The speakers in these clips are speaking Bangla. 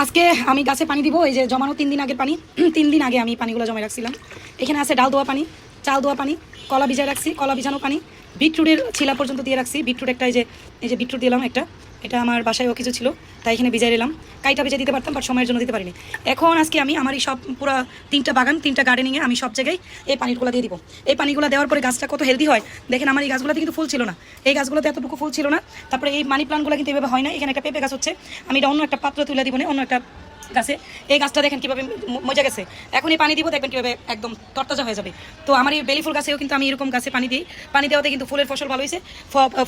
আজকে আমি গাছে পানি দিব। এই যে জমানো 3 দিন আগের পানি, 3 দিন আগে আমি পানিগুলো জমায় রাখছিলাম। এখানে আছে ডাল ধোয়া পানি, চাল ধোয়া পানি, কলা ভিজায় রাখছি, কলা ভিজানো পানি, বিটরুটের ছিলা পর্যন্ত দিয়ে রাখছি। বিটরুট একটা এই যে বিটরুট দিলাম একটা, এটা আমার বাসায়ও কিছু ছিল তাই এখানে ভিজাই নিলাম। কাইটা ভিজে দিতে পারতাম বাট সময়ের জন্য দিতে পারিনি। এখন আজকে আমি আমার এই সব পুরো 3টা বাগান 3টা গার্ডেনিংয়ে আমি সব জায়গায় এই পানিগুলো দিয়ে দিব। এই পানিগুলো দেওয়ার পরে গাছটা কত হেলদি হয় দেখেন। আমার এই গাছগুলোতে কিন্তু ফুল ছিল না, এই গাছগুলোতে এতটুকু ফুল ছিল না। তারপরে এই মানি প্লান্টগুলো কিন্তু এভাবে হয় না। এখানে একটা পেঁপে গাছ হচ্ছে, আমি এটা অন্য একটা পাত্র তুলে দিব না, অন্য একটা গাছে। এই গাছটা দেখেন কীভাবে মজা গেছে। এখন এই পানি দিব, দেখবেন কীভাবে একদম তরতাজা হয়ে যাবে। তো আমার এই বেলি ফুল গাছেও কিন্তু আমি এরকম গাছে পানি দিই। পানি দেওয়াতে কিন্তু ফুলের ফসল ভালো হয়েছে।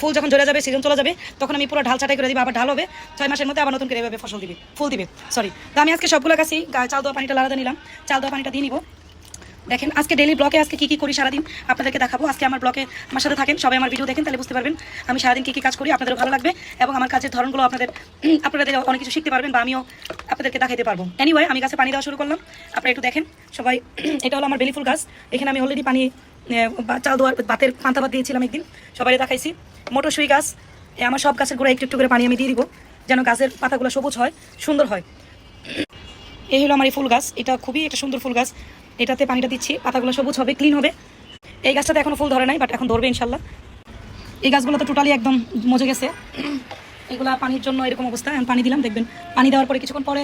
ফুল যখন ঝরে যাবে, সিজন চলে যাবে, তখন আমি পুরো ঢাল ছাটাই করে দিব। আবার ঢাল হবে 6 মাসের মধ্যে, আবার নতুন করে এভাবে ফসল দিবে, ফুল দিবে। সরি, তো আমি আজকে সবগুলো গাছই চাল দেওয়া পানিটা আলাদা নিলাম, চাল দেওয়া পানিটা দিয়ে নিব। দেখেন আজকে ডেইলি ব্লকে আজকে কী কী করি সারাদিন আপনাদেরকে দেখাবো। আজকে আমার ব্লকে আমার সাথে থাকেন, সবাই আমার ভিডিও দেখেন, তাহলে বুঝতে পারবেন আমি সারাদিন কী কী কাজ করি, আপনাদেরও ভালো লাগবে এবং আমার কাজের ধরনগুলো আপনাদের অনেক কিছু শিখতে পারবেন বা আমিও আপনাদেরকে দেখাইতে পারবো। এনিওয়ে, আমি গাছে পানি দেওয়া শুরু করলাম, আপনারা একটু দেখেন সবাই। এটা হলো আমার বেলি ফুল গাছ। এখানে আমি অলরেডি পানি চাল দেওয়ার ভাতের পান্তা ভাত দিয়েছিলাম একদিন, সবাই দেখাইছি। মটরশুঁই গাছ, আমার সব গাছের গোড়ায় একটু একটু করে পানি আমি দিয়ে দিব, যেন গাছের পাতাগুলো সবুজ হয়, সুন্দর হয়। এই হলো আমার এই ফুল গাছ, এটা খুবই একটা সুন্দর ফুল গাছ। এটাতে পানিটা দিচ্ছি, পাতাগুলো সবুজ হবে, ক্লিন হবে। এই গাছটাতে এখনো ফুল ধরে নাই, বাট এখন ধরবে ইনশাল্লাহ। এই গাছগুলো তো টোটালি একদম মজে গেছে, এগুলা পানির জন্য এরকম অবস্থা। এখন পানি দিলাম, দেখবেন পানি দেওয়ার পরে কিছুক্ষণ পরে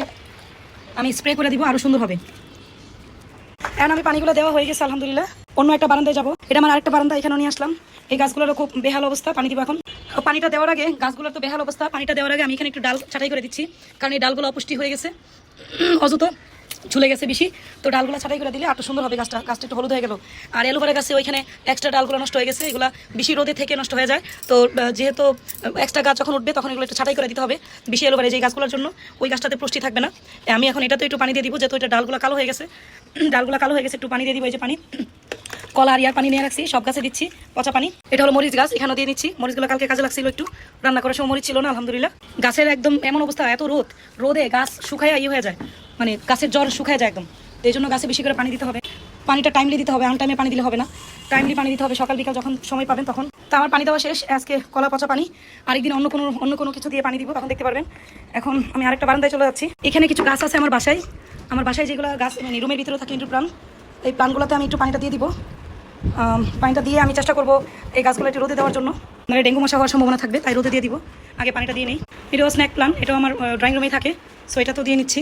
আমি স্প্রে করে দিব, আরও সুন্দর হবে। এখন আমি পানিগুলো দেওয়া হয়ে গেছে আলহামদুলিল্লাহ। অন্য একটা বারান্দায় যাবো, এটা আমার আরেকটা বারান্দা, এখানে নিয়ে আসলাম। এই গাছগুলোরও খুব বেহাল অবস্থা, পানি দিব এখন। পানিটা দেওয়ার আগে গাছগুলোর তো বেহাল অবস্থা, পানিটা দেওয়ার আগে আমি এখানে একটু ডাল ছাটাই করে দিচ্ছি, কারণ এই ডালগুলো অপুষ্টি হয়ে গেছে, অযথ ঝুলে গেছে বেশি। তো ডালগুলো ছাটাই করে দিলে আরো সুন্দর হবে। গাছটা একটু হলুদ হয়ে গেল। আর এলোভেরা গাছে ওইখানে এক্সট্রা ডালগুলো নষ্ট হয়ে গেছে, এগুলো বেশি রোদে থেকে নষ্ট হয়ে যায়। তো যেহেতু এক্সট্রা গাছ যখন উঠবে তখন এগুলো একটু ছাটাই করে দিতে হবে। বেশি এলোভেরা যে গাছগুলোর জন্য ওই গাছটাতে পুষ্টি থাকবে না। আমি এখন এটাতে একটু পানি দিয়ে দিব, যেহেতু এটা ডালগুলো কালো হয়ে গেছে, একটু পানি দিয়ে দিব। এই যে পানি, কলা আর ইয়ার পানি নিয়ে রাখছি, সব গাছে দিচ্ছি পচা পানি। এটা হলো মরিচ গাছ, এখানেও দিয়ে নিচ্ছি। মরিচগুলো কালকে কাজে লাগছিল, একটু রান্না করার সময় মরিচ ছিল না আলহামদুলিল্লাহ। গাছের একদম এমন অবস্থা, এত রোদে গাছ শুকায় হয়ে যায়, মানে গাছের জ্বর শুকায় যায় একদম। এই জন্য গাছে বেশি করে পানি দিতে হবে, পানিটা টাইমলি দিতে হবে, আনটাইমে পানি দিলে হবে না, টাইমলি পানি দিতে হবে, সকাল বিকাল যখন সময় পাবেন তখন। তো আমার পানি দেওয়া শেষ, আজকে কলা পচা পানি। আরেকদিন অন্য কোনো কিছু দিয়ে পানি দিব, তখন দেখতে পারবেন। এখন আমি আরেকটা বারান্দায় চলে যাচ্ছি। এখানে কিছু গাছ আছে আমার বাসায় যেগুলো গাছ মানে রুমের ভিতরে থাকে ইনডোর প্লান্ট, এই প্লান্টগুলোতে আমি একটু পানিটা দিয়ে দিব। পানিটা দিয়ে আমি চেষ্টা করবো এই গাছগুলো একটু রোদে দেওয়ার জন্য, মানে ডেঙ্গু মশা হওয়ার সম্ভাবনা থাকবে, তাই রোদে দিয়ে দিব। আগে পানিটা দিয়ে নিই। এটাও স্ন্যাক প্লান্ট, এটাও আমার ড্রয়িং রুমেই থাকে, সো এটা তো দিয়ে নিচ্ছি।